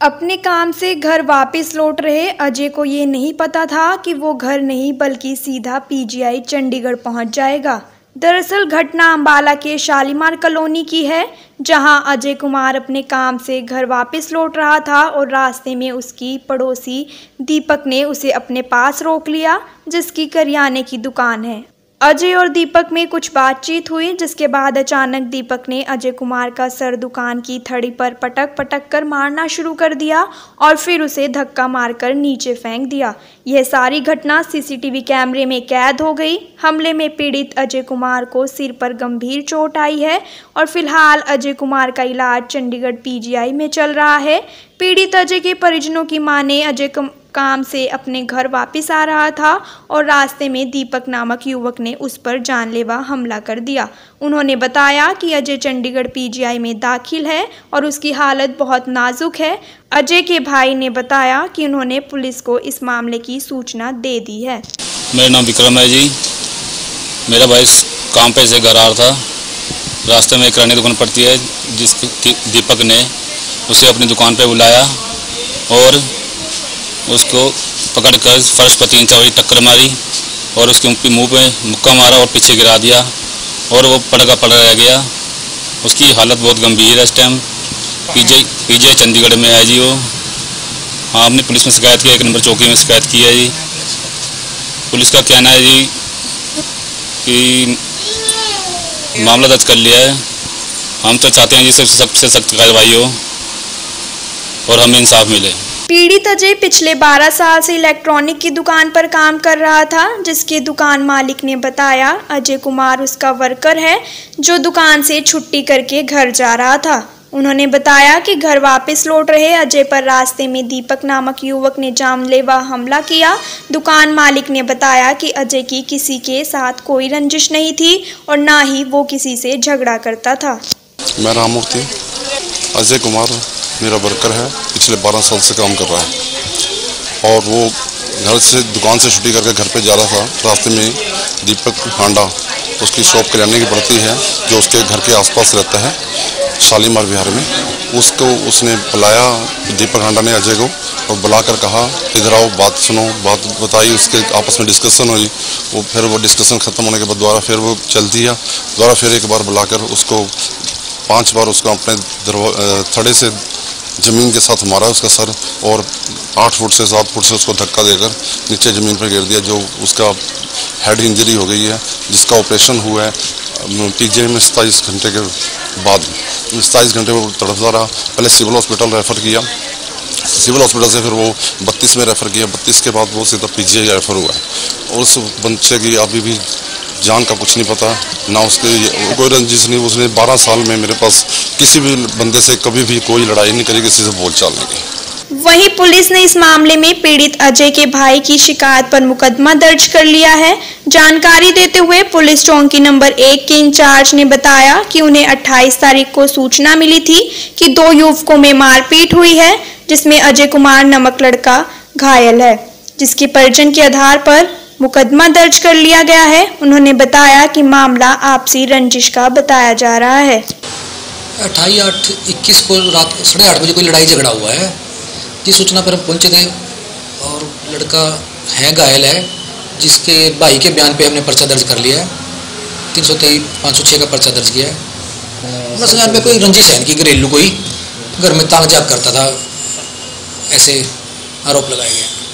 अपने काम से घर वापस लौट रहे अजय को ये नहीं पता था कि वो घर नहीं बल्कि सीधा पीजीआई चंडीगढ़ पहुंच जाएगा। दरअसल घटना अंबाला के शालीमार कॉलोनी की है, जहां अजय कुमार अपने काम से घर वापस लौट रहा था और रास्ते में उसकी पड़ोसी दीपक ने उसे अपने पास रोक लिया, जिसकी करियाने की दुकान है। अजय और दीपक में कुछ बातचीत हुई, जिसके बाद अचानक दीपक ने अजय कुमार का सर दुकान की थड़ी पर पटक पटक कर मारना शुरू कर दिया और फिर उसे धक्का मारकर नीचे फेंक दिया। यह सारी घटना सीसीटीवी कैमरे में कैद हो गई। हमले में पीड़ित अजय कुमार को सिर पर गंभीर चोट आई है और फिलहाल अजय कुमार का इलाज चंडीगढ़ पीजीआई में चल रहा है। पीड़ित अजय के परिजनों की माने अजय काम से अपने घर वापस आ रहा था और रास्ते में दीपक नामक युवक ने उस पर जानलेवा हमला कर दिया। उन्होंने बताया कि अजय चंडीगढ़ पीजीआई में दाखिल है और उसकी हालत बहुत नाजुक है। अजय के भाई ने बताया कि उन्होंने पुलिस को इस मामले की सूचना दे दी है। मेरा नाम विक्रम है जी। मेरा भाई काम पे से घर आ रहा था। रास्ते में एक किराने दुकान पड़ती है, जिसकी दीपक ने उसे अपनी दुकान पे बुलाया और उसको पकड़कर फर्श पर 3-4 टक्कर मारी और उसके मुंह पे मुक्का मारा और पीछे गिरा दिया और वो पड़ा रह गया। उसकी हालत बहुत गंभीर है। इस टाइम पीजीआई चंडीगढ़ में है जी वो। हाँ, हमने पुलिस में शिकायत की, 1 नंबर चौकी में शिकायत की है जी। पुलिस का कहना है जी कि मामला दर्ज कर लिया है। हम तो चाहते हैं जी सबसे सख्त कार्रवाई हो और हमें इंसाफ मिले। पीड़ित अजय पिछले 12 साल से इलेक्ट्रॉनिक की दुकान पर काम कर रहा था, जिसके दुकान मालिक ने बताया अजय कुमार उसका वर्कर है जो दुकान से छुट्टी करके घर जा रहा था। उन्होंने बताया कि घर वापस लौट रहे अजय पर रास्ते में दीपक नामक युवक ने जानलेवा हमला किया। दुकान मालिक ने बताया कि अजय की किसी के साथ कोई रंजिश नहीं थी और ना ही वो किसी से झगड़ा करता था। मैं राममूर्ति, अजय कुमार मेरा वर्कर है, पिछले 12 साल से काम कर रहा है और वो घर से दुकान से छुट्टी करके घर पे जा रहा था। रास्ते में दीपक हांडा, उसकी शॉप किराने की पड़ती है जो उसके घर के आसपास रहता है शालीमार बिहार में। उसको उसने बुलाया, दीपक हांडा ने अजय को, और बुलाकर कहा इधर आओ, बात सुनो। बात बताई, उसके आपस में डिस्कशन हुई। फिर वो डिस्कशन ख़त्म होने के बाद दोबारा फिर वो चल दिया। दोबारा फिर एक बार बुलाकर उसको 5 बार उसको अपने थड़े से ज़मीन के साथ मारा उसका सर, और 8 फुट से 7 फुट से उसको धक्का देकर नीचे ज़मीन पर गिर दिया, जो उसका हेड इंजरी हो गई है, जिसका ऑपरेशन हुआ है पीजीआई में 27 घंटे के बाद। 27 घंटे में तड़पता रहा। पहले सिविल हॉस्पिटल रेफ़र किया, सिविल हॉस्पिटल से फिर वो 32 में रेफ़र किया। 32 के बाद वो सीधा पीजीआई रेफ़र हुआ है। और उस बच्चे की अभी भी जान का कुछ नहीं पता, ना उसके कोई रंजिश नहीं। उसने 12 साल में मेरे पास किसी भी बंदे से कभी भी कोई लड़ाई नहीं करी, किसी से बोलचाल नहीं की। वहीं पुलिस ने इस मामले में पीड़ित अजय के भाई की शिकायत पर मुकदमा दर्ज कर लिया है। जानकारी देते हुए पुलिस चौकी नंबर 1 के इंचार्ज ने बताया कि उन्हें 28 तारीख को सूचना मिली थी कि 2 युवकों में मारपीट हुई है, जिसमें अजय कुमार नामक लड़का घायल है, जिसकी परिजन के आधार पर मुकदमा दर्ज कर लिया गया है। उन्होंने बताया कि मामला आपसी रंजिश का बताया जा रहा है। 28/8/21 को रात 8:30 बजे कोई लड़ाई झगड़ा हुआ है, जिस सूचना पर हम पहुंचे थे और लड़का है घायल है, जिसके भाई के बयान पे हमने पर्चा दर्ज कर लिया है। 323 506 का पर्चा दर्ज किया है। बस यहाँ पे कोई रंजिश है इनकी, घरेलू कोई घर में तांग झाँक करता था, ऐसे आरोप लगाए गए।